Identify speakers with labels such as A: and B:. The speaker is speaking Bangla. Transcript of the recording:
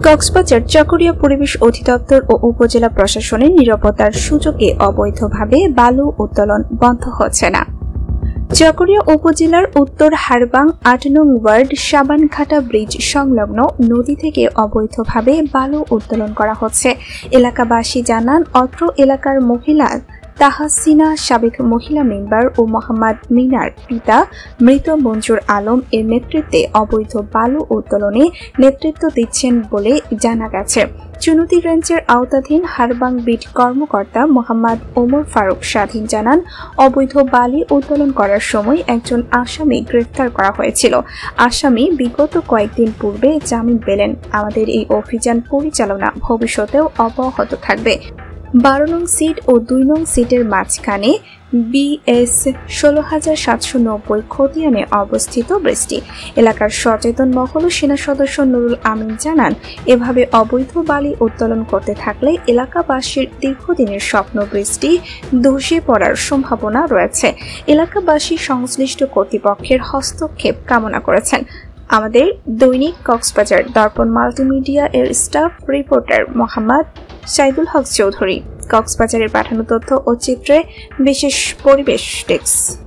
A: কক্সবাজার চকরিয়া পরিবেশ অধিদপ্তর ও উপজেলা প্রশাসনের নিরাপত্তার সুযোগে অবৈধভাবে বালু উত্তোলন বন্ধ হচ্ছে না। চকরিয়া উপজেলার উত্তর হারবাং ৮ নং ওয়ার্ড সাবানঘাটা ব্রিজ সংলগ্ন নদী থেকে অবৈধভাবে বালু উত্তোলন করা হচ্ছে। এলাকাবাসী জানান, অত্র এলাকার মহিলা তাহাসিনা, সাবেক মহিলা মেম্বার ও মোহাম্মদ মিনার পিতা মৃত মঞ্জুর আলম এর নেতৃত্বে অবৈধ বালু উত্তোলনে নেতৃত্ব দিচ্ছেন বলে জানা গেছে। চুনতি রেঞ্জের আওতাধীন হারবাং বিট কর্মকর্তা মোহাম্মদ ওমর ফারুক স্বাধীন জানান, অবৈধ বালি উত্তোলন করার সময় একজন আসামি গ্রেফতার করা হয়েছিল। আসামি বিগত কয়েকদিন পূর্বে জামিন পেলেন। আমাদের এই অভিযান পরিচালনা ভবিষ্যতেও অব্যাহত থাকবে। 12 নং সিট ও 2 নং সিটের মাঝখানে BS 16790 খতিয়ানে অবস্থিত ব্রিজটি। এলাকার সচেতন মহল ও সেনা সদস্য নুরুল আমিন জানান, এভাবে অবৈধ বালি উত্তোলন করতে থাকলে এলাকাবাসীর দীর্ঘদিনের স্বপ্ন ব্রিজটি ধসে পড়ার সম্ভাবনা রয়েছে। এলাকাবাসী সংশ্লিষ্ট কর্তৃপক্ষের হস্তক্ষেপ কামনা করেছেন। আমাদের দৈনিক কক্সবাজার দর্পণ মাল্টিমিডিয়া এর স্টাফ রিপোর্টার মোহাম্মদ সাইদুল হক চৌধুরী, কক্সবাজারের পাঠানো তথ্য ও চিত্রে বিশেষ পরিবেশ ডেস্ক।